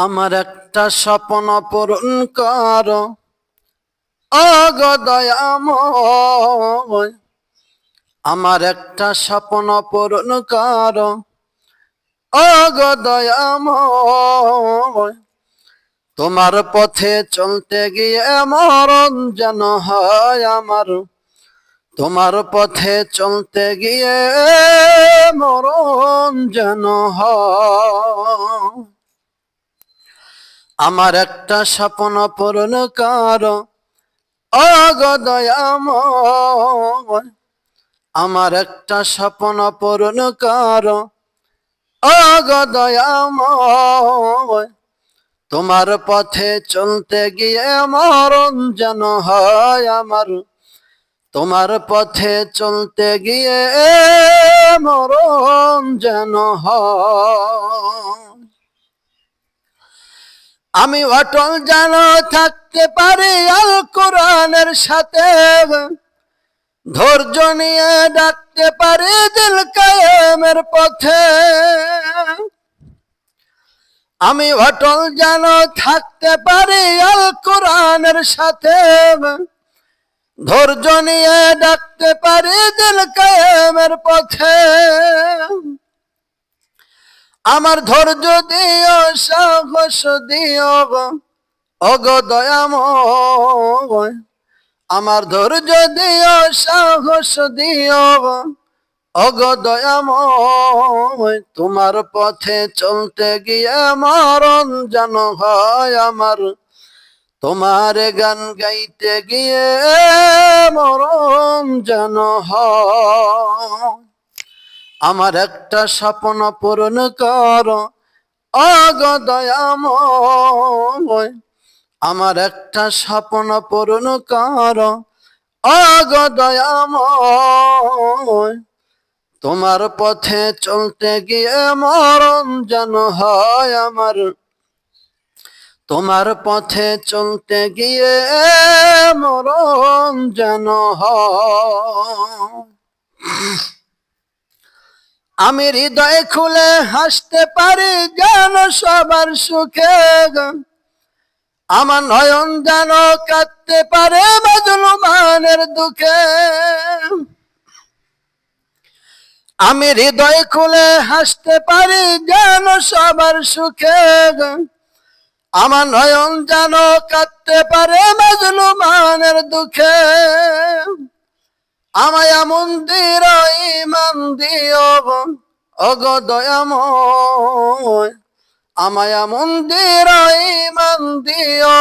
আমার একটা স্বপ্ন পূরণ করো ওগো দয়াময়। আমার একটা স্বপ্ন পূরণ করো ওগো দয়াময়। তোমার পথে চলতে গিয়ে মরণ যেন হয় আমার। তোমার পথে চলতে গিয়ে মরণ যেন হয়। আমার একটা স্বপ্ন পূরণ করো ওগো দয়াময়। আমার একটা স্বপ্ন পূরণ করো ওগো দয়াময়। তোমার পথে চলতে গিয়ে মরণ যেন হয় আমার। তোমার পথে চলতে গিয়ে মরণ যেন হয়। আমি অটল যেন থাকতে পারি আল কোরআনের সাথে, ধৈর্য নিয়ে ডাকতে পারি দিল কায়েমের পথে। আমি অটল যেন থাকতে পারি আল কোরআনের সাথে, ধৈর্য নিয়ে ডাকতে পারি দিল কায়েমের পথে। আমার ধৈর্য দিও, সাহস দিও ওগো দয়াময়। আমার ধৈর্য দিও, সাহস দিও ওগো দয়াময়। তোমার পথে চলতে গিয়ে মরণ যেন হয় আমার। তোমার গান গাইতে গিয়ে মরণ যেন হয়। আমার একটা স্বপ্ন পূরণ করো ওগো দয়াময়। আমার একটা স্বপ্ন পূরণ করো ওগো দয়াময়। তোমার পথে চলতে গিয়ে মরণ যেন হয় আমার। তোমার পথে চলতে গিয়ে মরণ যেন হয়। আমি হৃদয় খুলে হাসতে পারি যেন সবার সুখে, আমার নয়ন যেন কাঁদতে পারে মাজলুমানের দুঃখে। আমি হৃদয় খুলে হাসতে পারি যেন সবার সুখে, আমার নয়ন যেন কাঁদতে পারে মাজলুমানের দুঃখে। আমায় মন্দির ইমান দিও ওগো দয়াময়। আমায় মন্দির ইমান দিও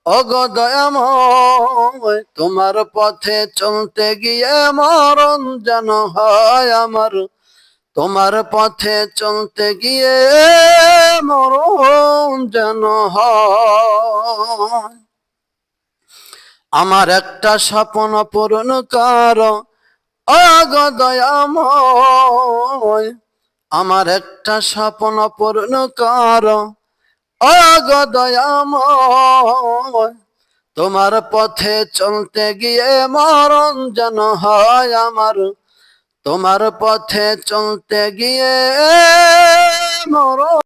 ওগো দয়াময়। তোমার পথে চলতে গিয়ে মরণ যেন হয় আমার। তোমার পথে চলতে গিয়ে মরণ যেন হয়। আমার একটা স্বপ্ন পূরণ করো ওগো দয়াময়। আমার একটা স্বপ্ন পূরণ করো ওগো দয়াময়। তোমার পথে চলতে গিয়ে মরণ যেন হয় আমার। তোমার পথে চলতে গিয়ে মরণ